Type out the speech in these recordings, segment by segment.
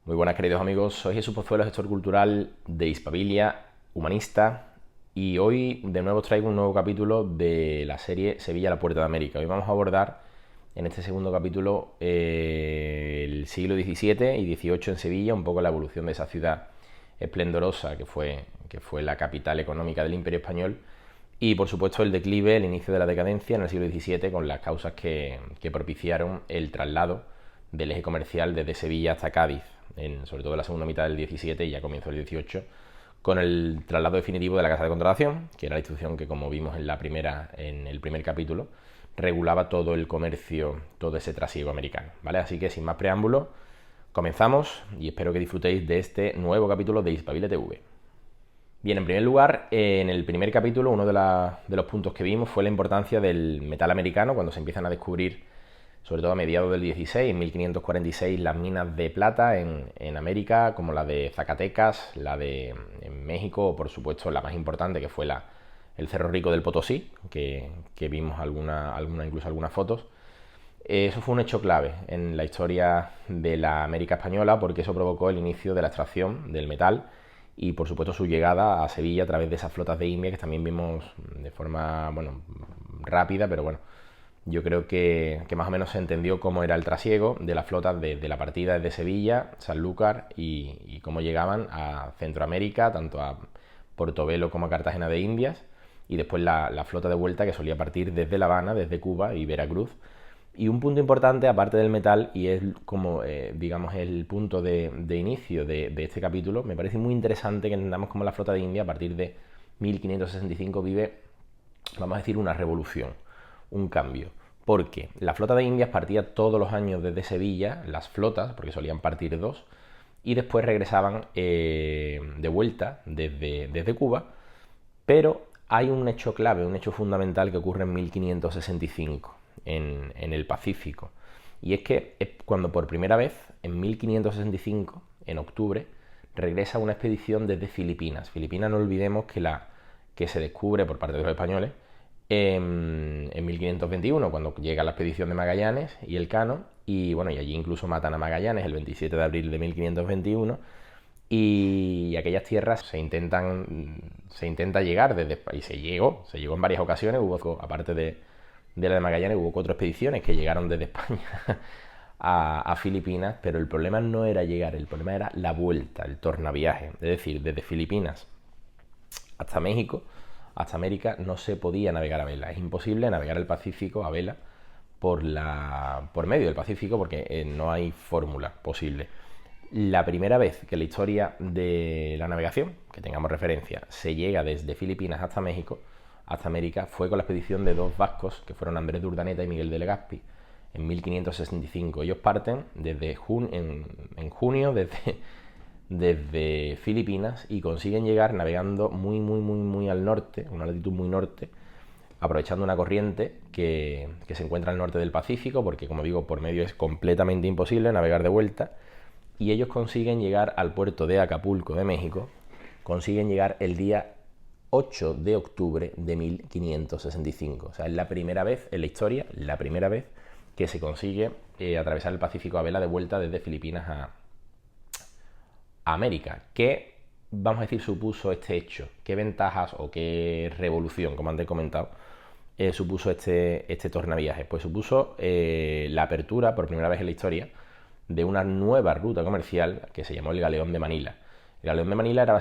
Muy buenas, queridos amigos, soy Jesús Pozuelo, gestor cultural de Hispabilia, humanista, y hoy de nuevo os traigo un nuevo capítulo de la serie Sevilla, la Puerta de América. Hoy vamos a abordar en este segundo capítulo el siglo XVII y XVIII en Sevilla, un poco la evolución de esa ciudad esplendorosa que fue la capital económica del Imperio Español, y por supuesto el declive, el inicio de la decadencia en el siglo XVII con las causas que propiciaron el traslado del eje comercial desde Sevilla hasta Cádiz, sobre todo en la segunda mitad del XVII y ya comienzo del XVIII, con el traslado definitivo de la Casa de Contratación, que era la institución que, como vimos en el primer capítulo, regulaba todo el comercio, todo ese trasiego americano, ¿vale? Así que sin más preámbulos, comenzamos y espero que disfrutéis de este nuevo capítulo de Hispabile TV. Bien, en primer lugar, en el primer capítulo uno de los puntos que vimos fue la importancia del metal americano cuando se empiezan a descubrir, sobre todo a mediados del 16, en 1546, las minas de plata en América, como la de Zacatecas, la de en México, o por supuesto la más importante que fue el Cerro Rico del Potosí, que vimos incluso algunas fotos. Eso fue un hecho clave en la historia de la América española porque eso provocó el inicio de la extracción del metal y por supuesto su llegada a Sevilla a través de esas flotas de Indias que también vimos de forma, bueno, rápida, pero bueno, yo creo que más o menos se entendió cómo era el trasiego de las flotas de la partida desde Sevilla, Sanlúcar y cómo llegaban a Centroamérica, tanto a Portobelo como a Cartagena de Indias, y después la flota de vuelta que solía partir desde La Habana, desde Cuba y Veracruz. Y un punto importante, aparte del metal, y es como, digamos, el punto de inicio de este capítulo, me parece muy interesante que entendamos cómo la flota de India, a partir de 1565, vive, vamos a decir, una revolución, un cambio. Porque la flota de Indias partía todos los años desde Sevilla, las flotas, porque solían partir dos, y después regresaban de vuelta desde Cuba, pero hay un hecho clave, un hecho fundamental que ocurre en 1565 en el Pacífico. Y es que es cuando por primera vez, en 1565, en octubre, regresa una expedición desde Filipinas. Filipinas, no olvidemos que se descubre por parte de los españoles en 1521, cuando llega la expedición de Magallanes y Elcano, y bueno, y allí incluso matan a Magallanes el 27 de abril de 1521, y aquellas tierras se intenta llegar y se llegó en varias ocasiones. Hubo, aparte de la de Magallanes, hubo cuatro expediciones que llegaron desde España a Filipinas, pero el problema no era llegar, el problema era la vuelta, el tornaviaje, es decir, desde Filipinas hasta México, hasta América, no se podía navegar a vela. Es imposible navegar el Pacífico a vela por medio del Pacífico porque no hay fórmula posible. La primera vez que en la historia de la navegación, que tengamos referencia, se llega desde Filipinas hasta México, hasta América, fue con la expedición de dos vascos, que fueron Andrés de Urdaneta y Miguel de Legazpi, en 1565. Ellos parten en junio desde Filipinas y consiguen llegar navegando muy al norte, una latitud muy norte, aprovechando una corriente que se encuentra al norte del Pacífico, porque como digo, por medio es completamente imposible navegar de vuelta, y ellos consiguen llegar al puerto de Acapulco de México, consiguen llegar el día 8 de octubre de 1565. O sea, es la primera vez en la historia, la primera vez que se consigue atravesar el Pacífico a vela de vuelta desde Filipinas a América. ¿Qué, vamos a decir, supuso este hecho? ¿Qué ventajas o qué revolución, como antes he comentado, supuso este tornaviaje? Pues supuso la apertura, por primera vez en la historia, de una nueva ruta comercial que se llamó el Galeón de Manila. El Galeón de Manila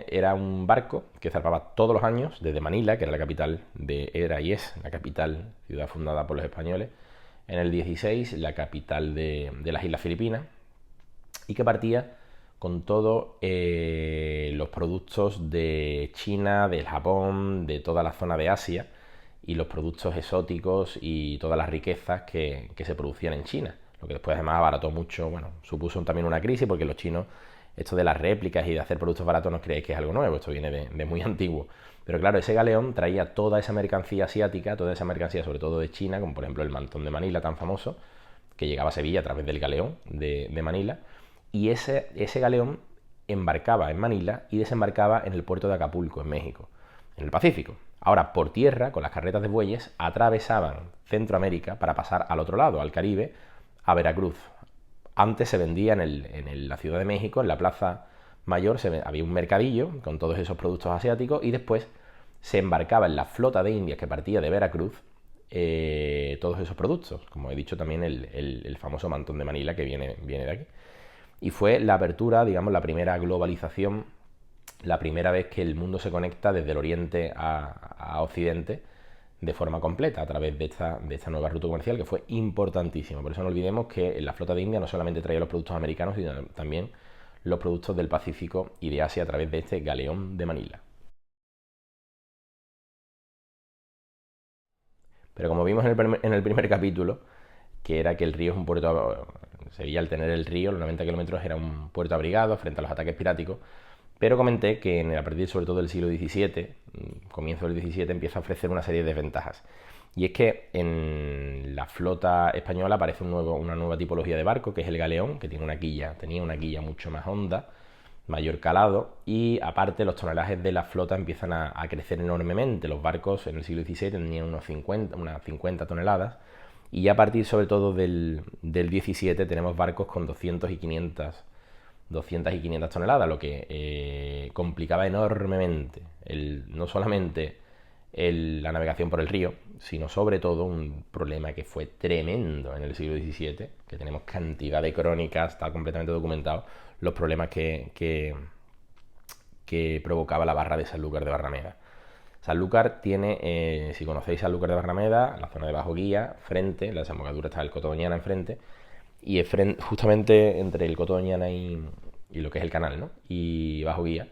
era un barco que zarpaba todos los años desde Manila, que era la capital era y es la capital, ciudad fundada por los españoles, en el 16, la capital de las Islas Filipinas, y que partía con todos los productos de China, del Japón, de toda la zona de Asia, y los productos exóticos y todas las riquezas que se producían en China, lo que después además abarató mucho, bueno, supuso también una crisis porque los chinos, esto de las réplicas y de hacer productos baratos, no os creéis que es algo nuevo, esto viene de muy antiguo. Pero claro, ese galeón traía toda esa mercancía asiática, toda esa mercancía sobre todo de China, como por ejemplo el mantón de Manila tan famoso, que llegaba a Sevilla a través del galeón de Manila, y ese galeón embarcaba en Manila y desembarcaba en el puerto de Acapulco, en México, en el Pacífico. Ahora, por tierra, con las carretas de bueyes, atravesaban Centroamérica para pasar al otro lado, al Caribe, a Veracruz, antes se vendía la Ciudad de México, en la Plaza Mayor, había un mercadillo con todos esos productos asiáticos y después se embarcaba en la flota de indias que partía de Veracruz todos esos productos. Como he dicho también el famoso mantón de Manila que viene de aquí. Y fue la apertura, digamos, la primera globalización, la primera vez que el mundo se conecta desde el oriente a occidente de forma completa a través de esta nueva ruta comercial que fue importantísima. Por eso no olvidemos que la flota de India no solamente traía los productos americanos, sino también los productos del Pacífico y de Asia a través de este galeón de Manila. Pero como vimos en el primer capítulo, que era que el río es un puerto, Sevilla al tener el río, los 90 kilómetros, era un puerto abrigado frente a los ataques piráticos, pero comenté que a partir sobre todo del siglo XVII, comienzo del XVII, empieza a ofrecer una serie de desventajas. Y es que en la flota española aparece una nueva tipología de barco, que es el galeón, que tenía una quilla mucho más honda, mayor calado, y aparte los tonelajes de la flota empiezan a crecer enormemente. Los barcos en el siglo XVII tenían unas 50 toneladas, y ya a partir sobre todo del XVII tenemos barcos con 200 y 500 toneladas, lo que complicaba enormemente no solamente la navegación por el río, sino sobre todo un problema que fue tremendo en el siglo XVII, que tenemos cantidad de crónicas, está completamente documentado, los problemas que provocaba la barra de Sanlúcar de Barrameda. Sanlúcar tiene, si conocéis Sanlúcar de Barrameda, la zona de Bajo Guía, frente, la desembocadura está el Coto Doñana enfrente, y justamente entre el Coto Doñana y lo que es el canal, ¿no? Y Bajo Guía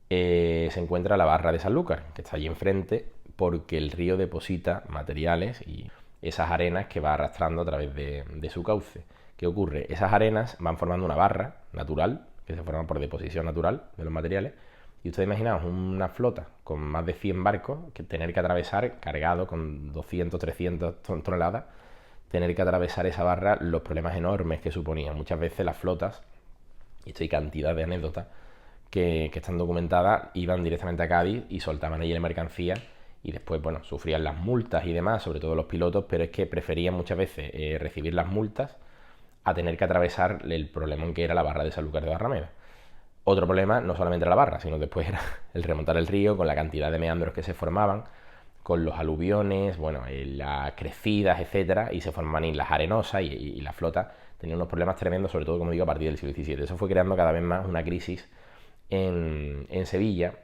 se encuentra la barra de Sanlúcar, que está allí enfrente, porque el río deposita materiales y esas arenas que va arrastrando a través de su cauce. ¿Qué ocurre? Esas arenas van formando una barra natural, que se forma por deposición natural de los materiales, y ustedes imaginaos una flota con más de 100 barcos que tener que atravesar, cargado con 200, 300 toneladas, tener que atravesar esa barra, los problemas enormes que suponían. Muchas veces las flotas, y esto hay cantidad de anécdotas que están documentadas, iban directamente a Cádiz y soltaban allí la mercancía y después, bueno, sufrían las multas y demás, sobre todo los pilotos, pero es que preferían muchas veces recibir las multas a tener que atravesar el problemón que era la barra de Sanlúcar de Barrameda. Otro problema no solamente era la barra, sino después era el remontar el río con la cantidad de meandros que se formaban, con los aluviones, bueno, las crecidas, etcétera, y se formaban islas arenosas y la flota tenía unos problemas tremendos, sobre todo, como digo, a partir del siglo XVII. Eso fue creando cada vez más una crisis en Sevilla.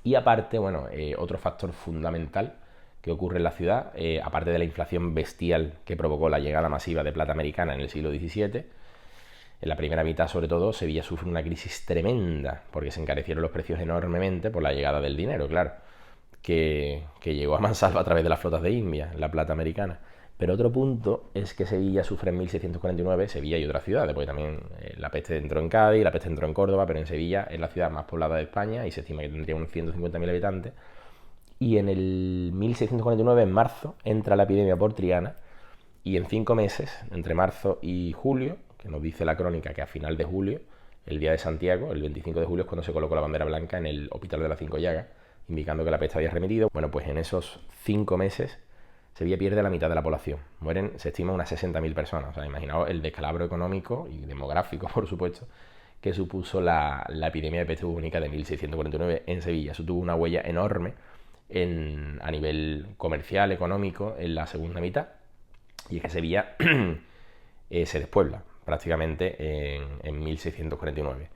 Y aparte, bueno, otro factor fundamental que ocurre en la ciudad, aparte de la inflación bestial que provocó la llegada masiva de plata americana en el siglo XVII, en la primera mitad, sobre todo, Sevilla sufre una crisis tremenda, porque se encarecieron los precios enormemente por la llegada del dinero, claro, que llegó a mansalva a través de las flotas de India, la plata americana. Pero otro punto es que Sevilla sufre en 1649, Sevilla y otras ciudades, porque también la peste entró en Cádiz, la peste entró en Córdoba, pero en Sevilla es la ciudad más poblada de España y se estima que tendría unos 150.000 habitantes. Y en el 1649, en marzo, entra la epidemia por Triana y en 5 meses, entre marzo y julio, que nos dice la crónica que a final de julio, el día de Santiago, el 25 de julio, es cuando se colocó la bandera blanca en el Hospital de las Cinco Llagas, indicando que la peste había remitido. Bueno, pues en esos 5 meses Sevilla pierde la mitad de la población. Mueren, se estima, unas 60.000 personas. O sea, imaginaos el descalabro económico y demográfico, por supuesto, que supuso la epidemia de peste bubónica de 1649 en Sevilla. Eso tuvo una huella enorme a nivel comercial, económico, en la segunda mitad. Y es que Sevilla se despuebla prácticamente en 1649.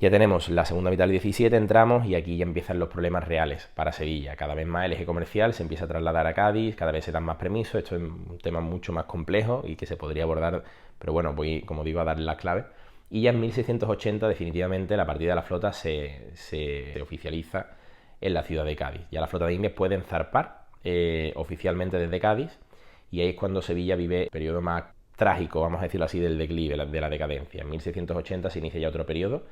Ya tenemos la segunda mitad del 17, entramos y aquí ya empiezan los problemas reales para Sevilla. Cada vez más el eje comercial se empieza a trasladar a Cádiz, cada vez se dan más permisos. Esto es un tema mucho más complejo y que se podría abordar, pero bueno, voy, como digo, a darle las claves. Y ya en 1680 definitivamente la partida de la flota se oficializa en la ciudad de Cádiz. Ya la flota de indias pueden zarpar oficialmente desde Cádiz y ahí es cuando Sevilla vive el periodo más trágico, vamos a decirlo así, del declive, de la decadencia. En 1680 se inicia ya otro periodo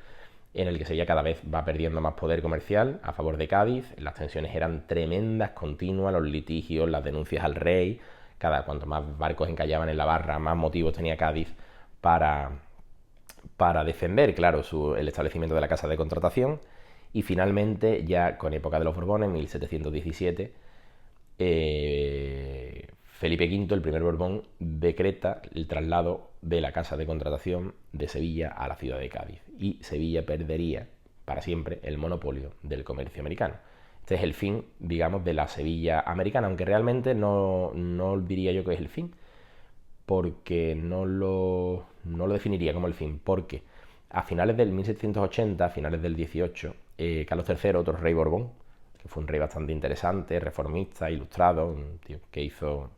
en el que Sevilla cada vez va perdiendo más poder comercial a favor de Cádiz. Las tensiones eran tremendas, continuas, los litigios, las denuncias al rey. Cuanto más barcos encallaban en la barra, más motivos tenía Cádiz para defender, claro, el establecimiento de la casa de contratación. Y finalmente, ya con época de los Borbones, en 1717, Felipe V, el primer Borbón, decreta el traslado de la casa de contratación de Sevilla a la ciudad de Cádiz, y Sevilla perdería para siempre el monopolio del comercio americano. Este es el fin, digamos, de la Sevilla americana, aunque realmente no diría yo que es el fin, porque no lo definiría como el fin, porque a finales del 1780, a finales del 18, Carlos III, otro rey Borbón, que fue un rey bastante interesante, reformista, ilustrado, un tío que hizo,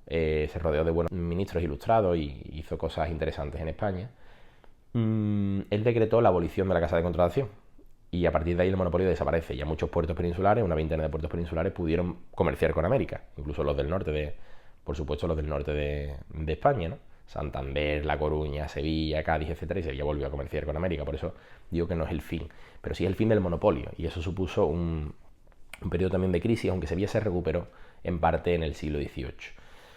se rodeó de buenos ministros ilustrados y hizo cosas interesantes en España. Él decretó la abolición de la casa de contratación, y a partir de ahí el monopolio desaparece. Ya muchos puertos peninsulares, una veintena de puertos peninsulares, pudieron comerciar con América, incluso los del norte por supuesto, los del norte de España, ¿no? Santander, La Coruña, Sevilla, Cádiz, etcétera, y Sevilla volvió a comerciar con América. Por eso digo que no es el fin, pero sí es el fin del monopolio, y eso supuso un periodo también de crisis, aunque Sevilla se recuperó en parte en el siglo XVIII.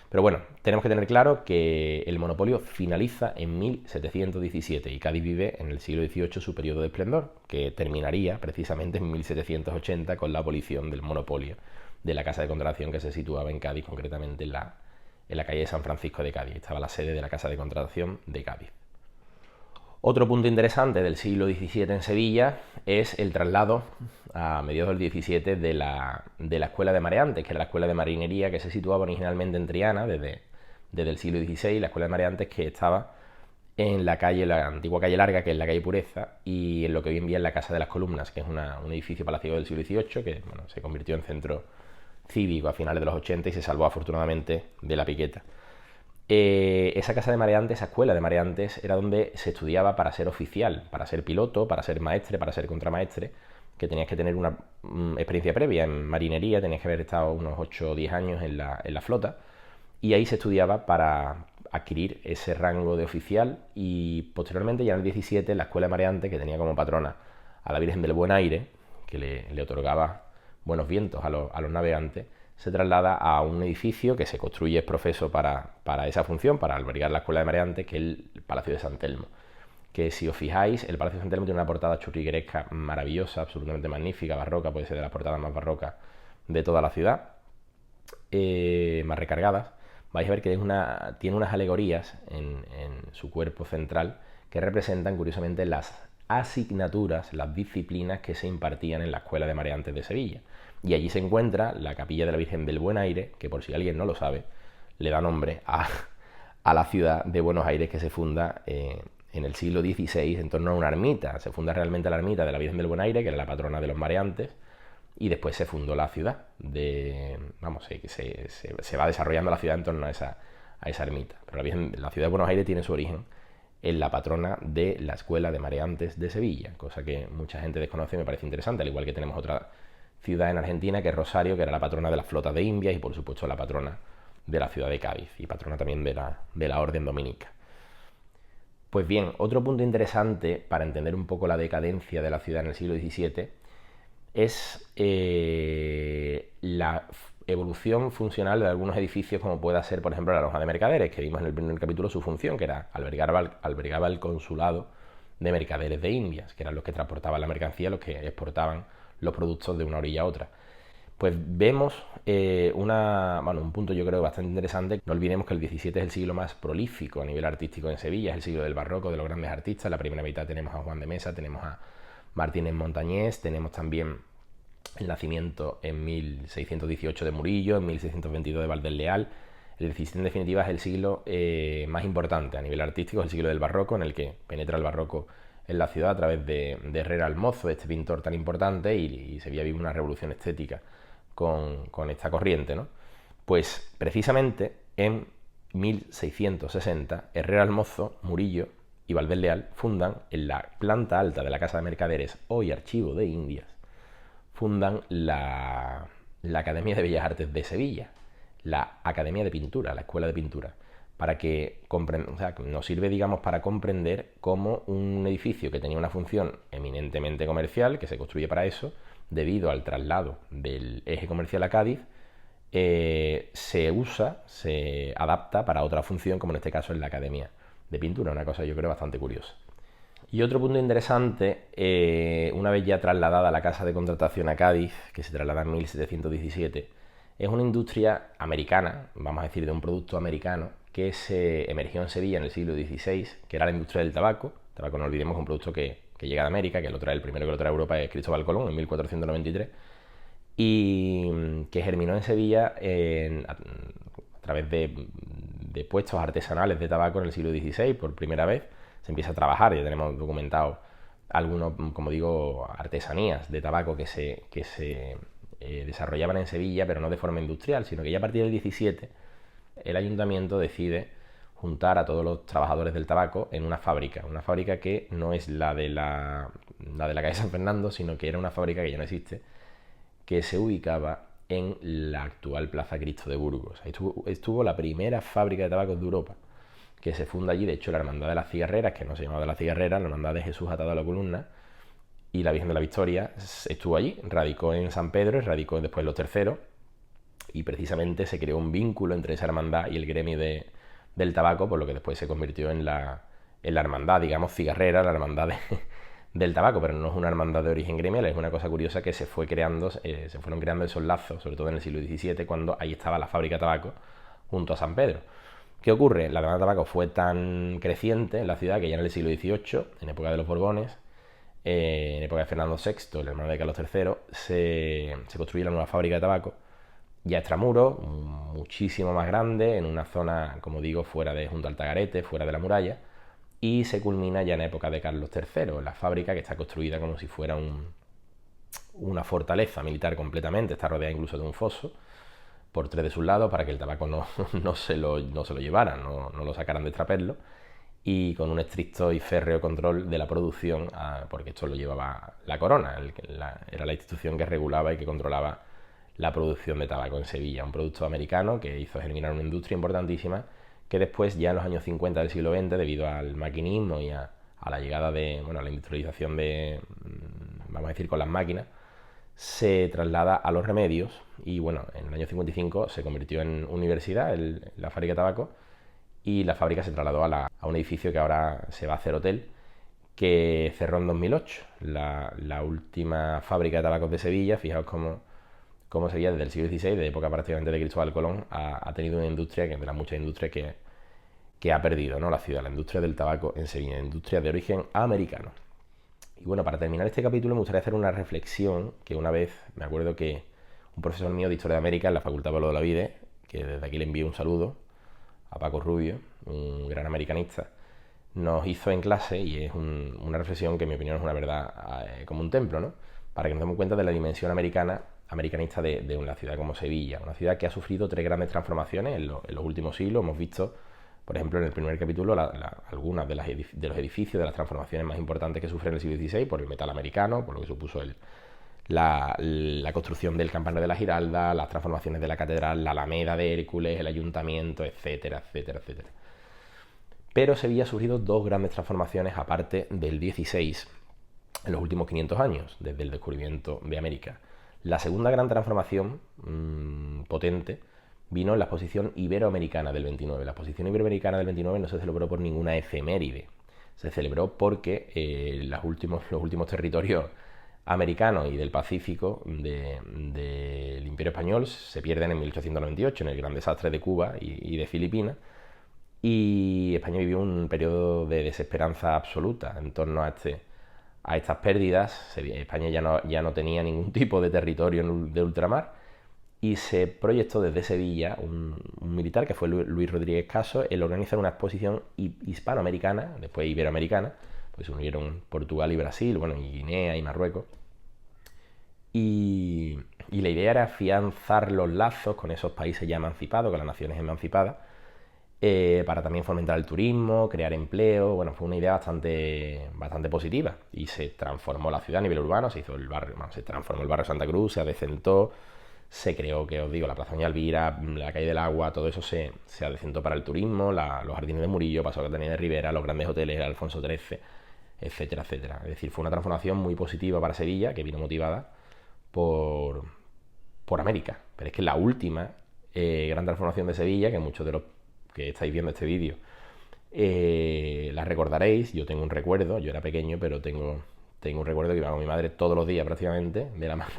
Pero bueno, tenemos que tener claro que el monopolio finaliza en 1717 y Cádiz vive en el siglo XVIII su periodo de esplendor, que terminaría precisamente en 1780 con la abolición del monopolio de la casa de contratación, que se situaba en Cádiz, concretamente en la calle de San Francisco de Cádiz. Estaba la sede de la casa de contratación de Cádiz. Otro punto interesante del siglo XVII en Sevilla es el traslado a mediados del XVII de la escuela de mareantes, que era la escuela de marinería que se situaba originalmente en Triana desde el siglo XVI, la escuela de mareantes que estaba en la antigua calle Larga, que es la calle Pureza, y en lo que hoy en día es la Casa de las Columnas, que es un edificio palaciego del siglo XVIII que se convirtió en centro cívico a finales de los 80 y se salvó afortunadamente de la piqueta. Esa casa de mareantes, esa escuela de mareantes, era donde se estudiaba para ser oficial, para ser piloto, para ser maestre, para ser contramaestre, que tenías que tener una experiencia previa en marinería, tenías que haber estado unos 8 o 10 años en la flota, y ahí se estudiaba para adquirir ese rango de oficial. Y posteriormente, ya en el 17, la escuela de mareantes, que tenía como patrona a la Virgen del Buen Aire, que le otorgaba buenos vientos a los navegantes, se traslada a un edificio que se construye profeso para esa función, para albergar la escuela de mareantes, que es el Palacio de San Telmo. Que si os fijáis, el Palacio de San Telmo tiene una portada churrigueresca maravillosa, absolutamente magnífica, barroca, puede ser de las portadas más barrocas de toda la ciudad, más recargadas. Vais a ver que tiene unas alegorías en su cuerpo central que representan curiosamente las asignaturas, las disciplinas que se impartían en la Escuela de Mareantes de Sevilla. Y allí se encuentra la capilla de la Virgen del Buen Aire, que por si alguien no lo sabe, le da nombre a la ciudad de Buenos Aires, que se funda en el siglo XVI en torno a una ermita. Se funda realmente la ermita de la Virgen del Buen Aire, que era la patrona de los mareantes, y después se fundó la ciudad. Se va desarrollando la ciudad en torno a esa ermita. Pero la ciudad de Buenos Aires tiene su origen en la patrona de la Escuela de Mareantes de Sevilla, cosa que mucha gente desconoce y me parece interesante, al igual que tenemos otra ciudad en Argentina, que es Rosario, que era la patrona de las flotas de Indias y por supuesto la patrona de la ciudad de Cádiz y patrona también de la Orden Dominica. Pues bien, otro punto interesante para entender un poco la decadencia de la ciudad en el siglo XVII es la evolución funcional de algunos edificios, como pueda ser, por ejemplo, la Loja de Mercaderes, que vimos en el primer capítulo su función, que era albergaba el consulado de mercaderes de Indias, que eran los que transportaban la mercancía, los que exportaban los productos de una orilla a otra. Pues vemos un punto yo creo bastante interesante. No olvidemos que el XVII es el siglo más prolífico a nivel artístico en Sevilla, es el siglo del barroco, de los grandes artistas. En la primera mitad tenemos a Juan de Mesa, tenemos a Martínez Montañés, tenemos también el nacimiento en 1618 de Murillo, en 1622 de Valdés Leal. El XVII en definitiva es el siglo más importante a nivel artístico, es el siglo del barroco, en el que penetra el barroco en la ciudad a través de Herrera el Mozo, este pintor tan importante, y Sevilla vive una revolución estética con esta corriente, ¿no? Pues precisamente en 1660 Herrera el Mozo, Murillo y Valdés Leal fundan en la planta alta de la Casa de Mercaderes, hoy Archivo de Indias, fundan la Academia de Bellas Artes de Sevilla, la Academia de Pintura, la Escuela de Pintura, para que nos sirve, digamos, para comprender cómo un edificio que tenía una función eminentemente comercial, que se construye para eso, debido al traslado del eje comercial a Cádiz, se adapta para otra función, como en este caso es la Academia de Pintura, una cosa yo creo bastante curiosa. Y otro punto interesante, una vez ya trasladada la casa de contratación a Cádiz, que se traslada en 1717, Es una industria americana, vamos a decir, de un producto americano que se emergió en Sevilla en el siglo XVI, que era la industria del tabaco. El tabaco, no olvidemos, es un producto que llega de América, que el primero que lo trae a Europa es Cristóbal Colón en 1493, y que germinó en Sevilla a través de puestos artesanales de tabaco en el siglo XVI. Por primera vez se empieza a trabajar, ya tenemos documentado algunos, como digo, artesanías de tabaco que se desarrollaban en Sevilla, pero no de forma industrial, sino que ya a partir del 17 el ayuntamiento decide juntar a todos los trabajadores del tabaco en una fábrica que no es la de la calle San Fernando, sino que era una fábrica que ya no existe, que se ubicaba en la actual Plaza Cristo de Burgos. Ahí estuvo la primera fábrica de tabacos de Europa, que se funda allí. De hecho, la Hermandad de las Cigarreras, que no se llamaba de las Cigarreras, la Hermandad de Jesús atado a la columna, y la Virgen de la Victoria estuvo allí, radicó en San Pedro y radicó después en Los Terceros, y precisamente se creó un vínculo entre esa hermandad y el gremio del tabaco, por lo que después se convirtió en la hermandad, digamos, cigarrera, la hermandad del tabaco, pero no es una hermandad de origen gremial, es una cosa curiosa que se fueron creando esos lazos, sobre todo en el siglo XVII, cuando ahí estaba la fábrica de tabaco junto a San Pedro. ¿Qué ocurre? La demanda de tabaco fue tan creciente en la ciudad que ya en el siglo XVIII, en época de los Borbones, en época de Fernando VI, el hermano de Carlos III, se construye la nueva fábrica de tabaco, ya extramuros, muchísimo más grande, en una zona, como digo, junto al Tagarete, fuera de la muralla, y se culmina ya en época de Carlos III, la fábrica, que está construida como si fuera una fortaleza militar completamente, está rodeada incluso de un foso por 3 de sus lados para que el tabaco no se lo llevaran, no lo sacaran de extraperlo, y con un estricto y férreo control de la producción, porque esto lo llevaba la corona, era la institución que regulaba y que controlaba la producción de tabaco en Sevilla, un producto americano que hizo germinar una industria importantísima que después, ya en los años 50 del siglo XX, debido al maquinismo y a la llegada a la industrialización vamos a decir, con las máquinas, se traslada a los remedios y bueno, en el año 55 se convirtió en universidad la fábrica de tabaco, y la fábrica se trasladó a un edificio que ahora se va a hacer hotel, que cerró en 2008, la última fábrica de tabacos de Sevilla. Fijaos cómo Sevilla desde el siglo XVI, de época prácticamente de Cristóbal Colón, ha tenido una industria que es de las muchas industrias que ha perdido, ¿no?, la ciudad, la industria del tabaco en Sevilla, industria de origen americano. Y bueno, para terminar este capítulo me gustaría hacer una reflexión que una vez me acuerdo que un profesor mío de Historia de América en la Facultad Pablo de la Vide, que desde aquí le envío un saludo, a Paco Rubio, un gran americanista, nos hizo en clase, y es una reflexión que en mi opinión es una verdad como un templo, ¿no?, para que nos demos cuenta de la dimensión americanista de una ciudad como Sevilla, una ciudad que ha sufrido 3 grandes transformaciones en los últimos siglos. Hemos visto, por ejemplo, en el primer capítulo, algunas de los edificios, de las transformaciones más importantes que sufre en el siglo XVI por el metal americano, por lo que supuso la construcción del campanario de la Giralda, las transformaciones de la catedral, la Alameda de Hércules, el ayuntamiento, etcétera, etcétera, etcétera. Pero Sevilla ha sufrido 2 grandes transformaciones aparte del 16 en los últimos 500 años, desde el descubrimiento de América. La segunda gran transformación potente vino en la exposición iberoamericana del 29. La exposición iberoamericana del 29 no se celebró por ninguna efeméride, se celebró porque los últimos territorios americanos y del Pacífico del Imperio Español se pierden en 1898, en el gran desastre de Cuba y de Filipinas, y España vivió un periodo de desesperanza absoluta en torno a estas pérdidas. España ya no tenía ningún tipo de territorio de ultramar, y se proyectó desde Sevilla un militar que fue Luis Rodríguez Caso el organizar una exposición hispanoamericana, después iberoamericana, pues se unieron Portugal y Brasil, bueno, y Guinea y Marruecos, y la idea era afianzar los lazos con esos países ya emancipados, con las naciones emancipadas, para también fomentar el turismo, crear empleo. Bueno, fue una idea bastante positiva, y se transformó la ciudad a nivel urbano, se transformó el barrio Santa Cruz, se adecentó, se creó, que os digo, la Plaza Doña Elvira, la Calle del Agua, todo eso se adecentó para el turismo, los jardines de Murillo, pasó a la Catanía de Rivera, los grandes hoteles, el Alfonso XIII, etcétera, etcétera. Es decir, fue una transformación muy positiva para Sevilla, que vino motivada por América. Pero es que la última gran transformación de Sevilla, que muchos de los que estáis viendo este vídeo la recordaréis, yo tengo un recuerdo, yo era pequeño, pero tengo un recuerdo que iba con mi madre todos los días prácticamente, de la mano,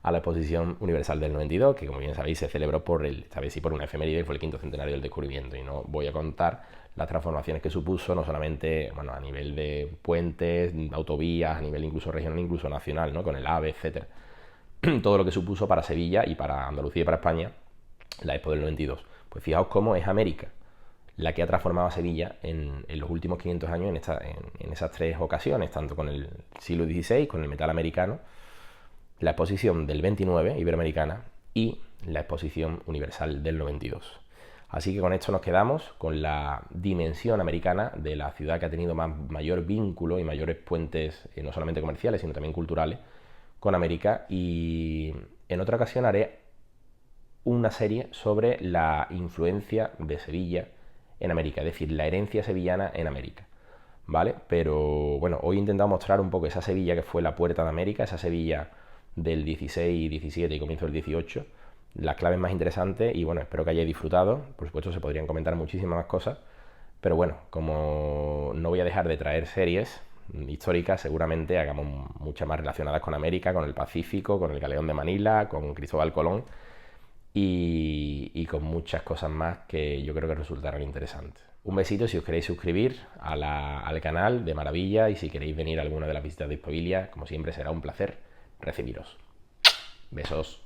a la Exposición Universal del 92, que como bien sabéis se celebró esta vez sí por una efeméride, fue el 5º centenario del descubrimiento, y no voy a contar las transformaciones que supuso, no solamente a nivel de puentes, autovías, a nivel incluso regional, incluso nacional, ¿no? Con el AVE, etcétera. Todo lo que supuso para Sevilla y para Andalucía y para España la Expo del 92. Pues fijaos cómo es América la que ha transformado a Sevilla en los últimos 500 años en esas 3 ocasiones, tanto con el siglo XVI, con el metal americano, la exposición del 29 iberoamericana y la exposición universal del 92. Así que con esto nos quedamos con la dimensión americana de la ciudad que ha tenido mayor vínculo y mayores puentes, no solamente comerciales, sino también culturales, con América. Y en otra ocasión haré una serie sobre la influencia de Sevilla en América, es decir, la herencia sevillana en América, ¿vale? Pero bueno, hoy he intentado mostrar un poco esa Sevilla que fue la puerta de América, esa Sevilla del 16, 17 y comienzo del 18, las claves más interesantes, y bueno, espero que hayáis disfrutado. Por supuesto se podrían comentar muchísimas más cosas, pero bueno, como no voy a dejar de traer series históricas, seguramente hagamos muchas más relacionadas con América, con el Pacífico, con el Galeón de Manila, con Cristóbal Colón y con muchas cosas más que yo creo que resultarán interesantes. Un besito si os queréis suscribir al canal de maravilla, y si queréis venir a alguna de las visitas de Hispabilia, como siempre será un placer recibiros. Besos.